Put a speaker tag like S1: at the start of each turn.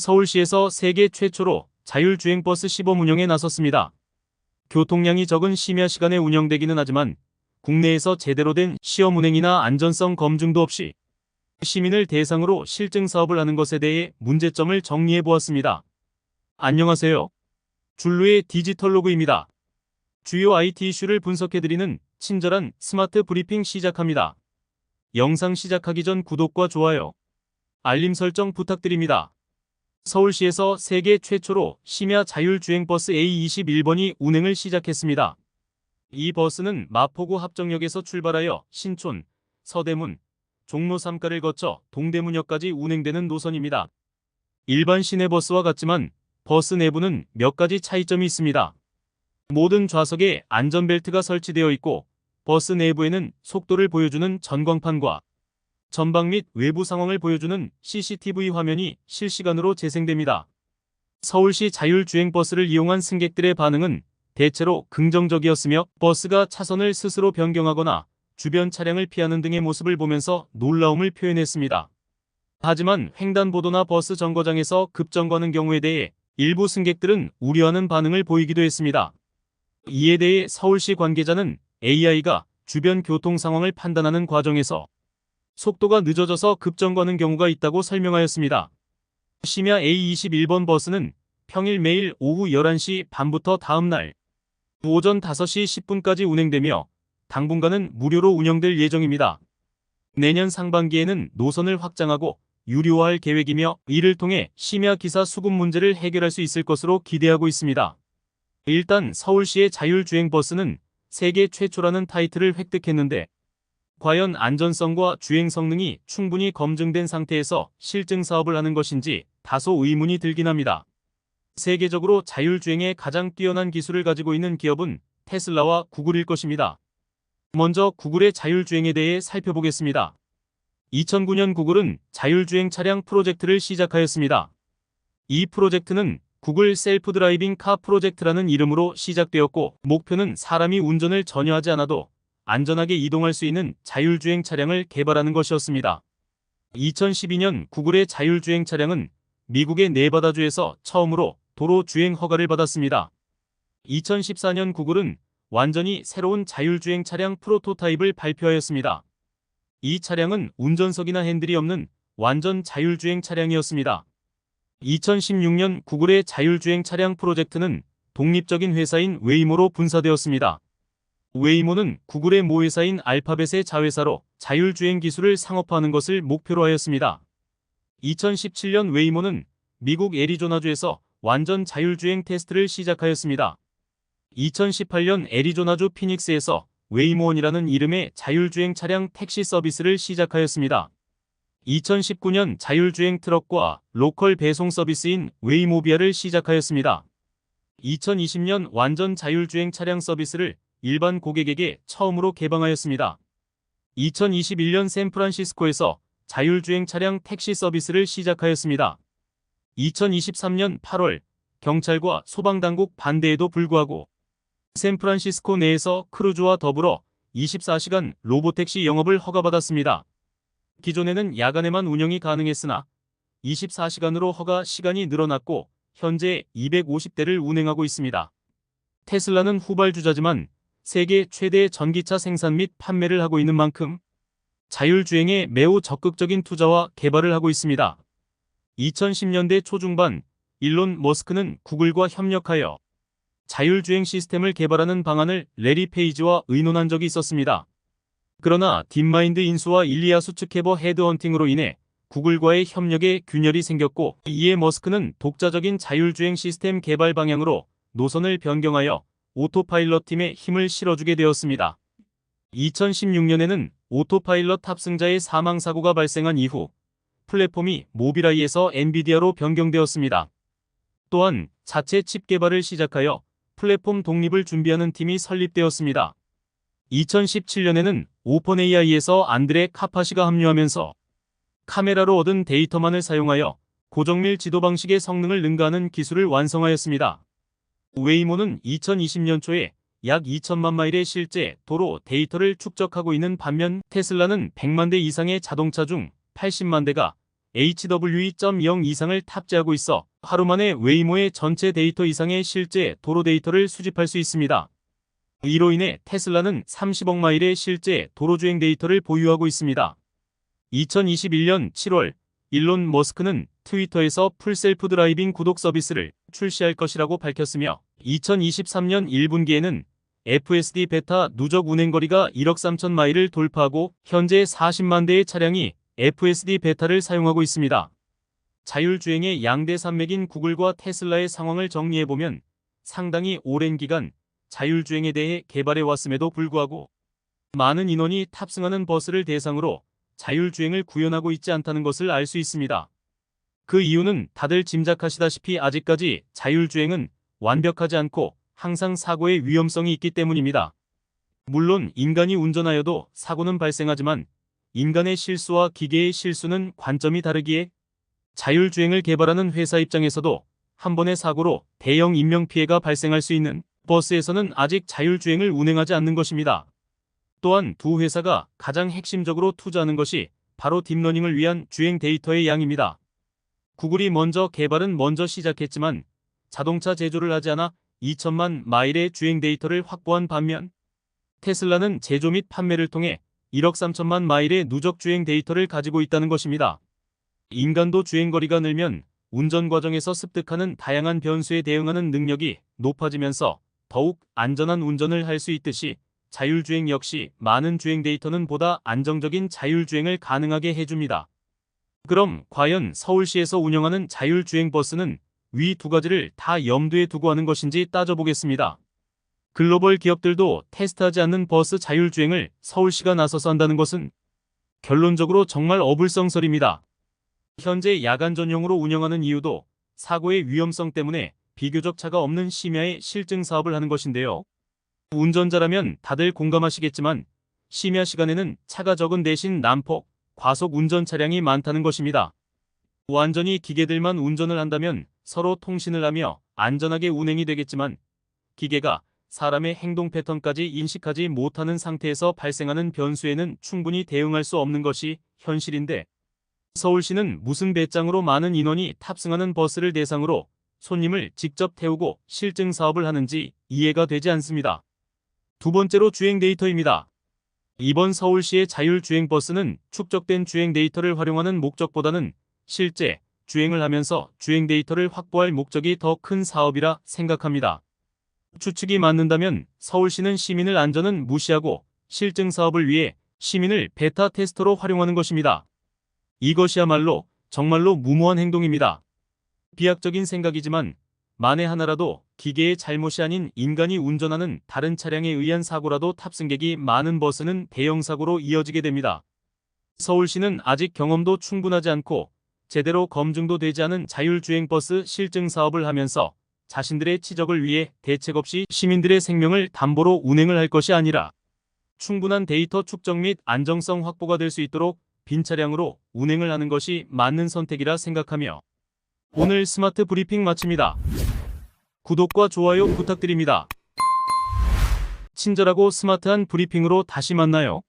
S1: 서울시에서 세계 최초로 자율주행버스 시범 운영에 나섰습니다. 교통량이 적은 심야 시간에 운영되기는 하지만 국내에서 제대로 된 시험 운행이나 안전성 검증도 없이 시민을 대상으로 실증 사업을 하는 것에 대해 문제점을 정리해 보았습니다. 안녕하세요. 줄루의 디지털 로그입니다. 주요 IT 이슈를 분석해드리는 친절한 스마트 브리핑 시작합니다. 영상 시작하기 전 구독과 좋아요, 알림 설정 부탁드립니다. 서울시에서 세계 최초로 심야 자율주행버스 A21번이 운행을 시작했습니다. 이 버스는 마포구 합정역에서 출발하여 신촌, 서대문, 종로 3가를 거쳐 동대문역까지 운행되는 노선입니다. 일반 시내버스와 같지만 버스 내부는 몇 가지 차이점이 있습니다. 모든 좌석에 안전벨트가 설치되어 있고 버스 내부에는 속도를 보여주는 전광판과 전방 및 외부 상황을 보여주는 CCTV 화면이 실시간으로 재생됩니다. 서울시 자율주행버스를 이용한 승객들의 반응은 대체로 긍정적이었으며 버스가 차선을 스스로 변경하거나 주변 차량을 피하는 등의 모습을 보면서 놀라움을 표현했습니다. 하지만 횡단보도나 버스 정거장에서 급정거하는 경우에 대해 일부 승객들은 우려하는 반응을 보이기도 했습니다. 이에 대해 서울시 관계자는 AI가 주변 교통 상황을 판단하는 과정에서 속도가 늦어져서 급정거하는 경우가 있다고 설명하였습니다. 심야 A21번 버스는 평일 매일 오후 11시 반부터 다음날 오전 5시 10분까지 운행되며 당분간은 무료로 운영될 예정입니다. 내년 상반기에는 노선을 확장하고 유료화할 계획이며 이를 통해 심야 기사 수급 문제를 해결할 수 있을 것으로 기대하고 있습니다. 일단 서울시의 자율주행버스는 세계 최초라는 타이틀을 획득했는데 과연 안전성과 주행 성능이 충분히 검증된 상태에서 실증 사업을 하는 것인지 다소 의문이 들긴 합니다. 세계적으로 자율주행에 가장 뛰어난 기술을 가지고 있는 기업은 테슬라와 구글일 것입니다. 먼저 구글의 자율주행에 대해 살펴보겠습니다. 2009년 구글은 자율주행 차량 프로젝트를 시작하였습니다. 이 프로젝트는 구글 셀프 드라이빙 카 프로젝트라는 이름으로 시작되었고 목표는 사람이 운전을 전혀 하지 않아도 안전하게 이동할 수 있는 자율주행 차량을 개발하는 것이었습니다. 2012년 구글의 자율주행 차량은 미국의 네바다주에서 처음으로 도로 주행 허가를 받았습니다. 2014년 구글은 완전히 새로운 자율주행 차량 프로토타입을 발표하였습니다. 이 차량은 운전석이나 핸들이 없는 완전 자율주행 차량이었습니다. 2016년 구글의 자율주행 차량 프로젝트는 독립적인 회사인 웨이모로 분사되었습니다. 웨이모는 구글의 모회사인 알파벳의 자회사로 자율주행 기술을 상업화하는 것을 목표로 하였습니다. 2017년 웨이모는 미국 애리조나주에서 완전 자율주행 테스트를 시작하였습니다. 2018년 애리조나주 피닉스에서 웨이모원이라는 이름의 자율주행 차량 택시 서비스를 시작하였습니다. 2019년 자율주행 트럭과 로컬 배송 서비스인 웨이모비아를 시작하였습니다. 2020년 완전 자율주행 차량 서비스를 일반 고객에게 처음으로 개방하였습니다. 2021년 샌프란시스코에서 자율주행 차량 택시 서비스를 시작하였습니다. 2023년 8월 경찰과 소방당국 반대에도 불구하고 샌프란시스코 내에서 크루즈와 더불어 24시간 로보택시 영업을 허가받았습니다. 기존에는 야간에만 운영이 가능했으나 24시간으로 허가 시간이 늘어났고 현재 250대를 운행하고 있습니다. 테슬라는 후발주자지만 세계 최대의 전기차 생산 및 판매를 하고 있는 만큼 자율주행에 매우 적극적인 투자와 개발을 하고 있습니다. 2010년대 초중반 일론 머스크는 구글과 협력하여 자율주행 시스템을 개발하는 방안을 레리 페이지와 의논한 적이 있었습니다. 그러나 딥마인드 인수와 일리아 수츠케버 헤드헌팅으로 인해 구글과의 협력에 균열이 생겼고 이에 머스크는 독자적인 자율주행 시스템 개발 방향으로 노선을 변경하여 오토파일럿 팀에 힘을 실어주게 되었습니다. 2016년에는 오토파일럿 탑승자의 사망사고가 발생한 이후 플랫폼이 모빌아이에서 엔비디아로 변경되었습니다. 또한 자체 칩 개발을 시작하여 플랫폼 독립을 준비하는 팀이 설립되었습니다. 2017년에는 오픈 AI에서 안드레 카파시가 합류하면서 카메라로 얻은 데이터만을 사용하여 고정밀 지도 방식의 성능을 능가하는 기술을 완성하였습니다. 웨이모는 2020년 초에 약 2천만 마일의 실제 도로 데이터를 축적하고 있는 반면 테슬라는 100만 대 이상의 자동차 중 80만 대가 HWE.0 이상을 탑재하고 있어 하루 만에 웨이모의 전체 데이터 이상의 실제 도로 데이터를 수집할 수 있습니다. 이로 인해 테슬라는 30억 마일의 실제 도로주행 데이터를 보유하고 있습니다. 2021년 7월 일론 머스크는 트위터에서 풀셀프 드라이빙 구독 서비스를 출시할 것이라고 밝혔으며 2023년 1분기에는 FSD 베타 누적 운행거리가 1억 3천 마일을 돌파하고 현재 40만 대의 차량이 FSD 베타를 사용하고 있습니다. 자율주행의 양대 산맥인 구글과 테슬라의 상황을 정리해보면 상당히 오랜 기간 자율주행에 대해 개발해왔음에도 불구하고 많은 인원이 탑승하는 버스를 대상으로 자율주행을 구현하고 있지 않다는 것을 알 수 있습니다. 그 이유는 다들 짐작하시다시피 아직까지 자율주행은 완벽하지 않고 항상 사고의 위험성이 있기 때문입니다. 물론 인간이 운전하여도 사고는 발생하지만 인간의 실수와 기계의 실수는 관점이 다르기에 자율주행을 개발하는 회사 입장에서도 한 번의 사고로 대형 인명피해가 발생할 수 있는 버스에서는 아직 자율주행을 운행하지 않는 것입니다. 또한 두 회사가 가장 핵심적으로 투자하는 것이 바로 딥러닝을 위한 주행 데이터의 양입니다. 구글이 개발은 먼저 시작했지만 자동차 제조를 하지 않아 2천만 마일의 주행 데이터를 확보한 반면 테슬라는 제조 및 판매를 통해 1억 3천만 마일의 누적 주행 데이터를 가지고 있다는 것입니다. 인간도 주행거리가 늘면 운전 과정에서 습득하는 다양한 변수에 대응하는 능력이 높아지면서 더욱 안전한 운전을 할 수 있듯이 자율주행 역시 많은 주행 데이터는 보다 안정적인 자율주행을 가능하게 해줍니다. 그럼 과연 서울시에서 운영하는 자율주행 버스는 위 두 가지를 다 염두에 두고 하는 것인지 따져보겠습니다. 글로벌 기업들도 테스트하지 않는 버스 자율주행을 서울시가 나서서 한다는 것은 결론적으로 정말 어불성설입니다. 현재 야간 전용으로 운영하는 이유도 사고의 위험성 때문에 비교적 차가 없는 심야에 실증 사업을 하는 것인데요. 운전자라면 다들 공감하시겠지만 심야 시간에는 차가 적은 대신 난폭, 과속 운전 차량이 많다는 것입니다. 완전히 기계들만 운전을 한다면 서로 통신을 하며 안전하게 운행이 되겠지만 기계가 사람의 행동 패턴까지 인식하지 못하는 상태에서 발생하는 변수에는 충분히 대응할 수 없는 것이 현실인데 서울시는 무슨 배짱으로 많은 인원이 탑승하는 버스를 대상으로 손님을 직접 태우고 실증 사업을 하는지 이해가 되지 않습니다. 두 번째로 주행 데이터입니다. 이번 서울시의 자율주행 버스는 축적된 주행 데이터를 활용하는 목적보다는 실제 주행을 하면서 주행 데이터를 확보할 목적이 더 큰 사업이라 생각합니다. 추측이 맞는다면 서울시는 시민의 안전은 무시하고 실증 사업을 위해 시민을 베타 테스터로 활용하는 것입니다. 이것이야말로 정말로 무모한 행동입니다. 비약적인 생각이지만 만에 하나라도 기계의 잘못이 아닌 인간이 운전하는 다른 차량에 의한 사고라도 탑승객이 많은 버스는 대형 사고로 이어지게 됩니다. 서울시는 아직 경험도 충분하지 않고 제대로 검증도 되지 않은 자율주행 버스 실증 사업을 하면서 자신들의 치적을 위해 대책 없이 시민들의 생명을 담보로 운행을 할 것이 아니라 충분한 데이터 축적 및 안정성 확보가 될 수 있도록 빈 차량으로 운행을 하는 것이 맞는 선택이라 생각하며 오늘 스마트 브리핑 마칩니다. 구독과 좋아요 부탁드립니다. 친절하고 스마트한 브리핑으로 다시 만나요.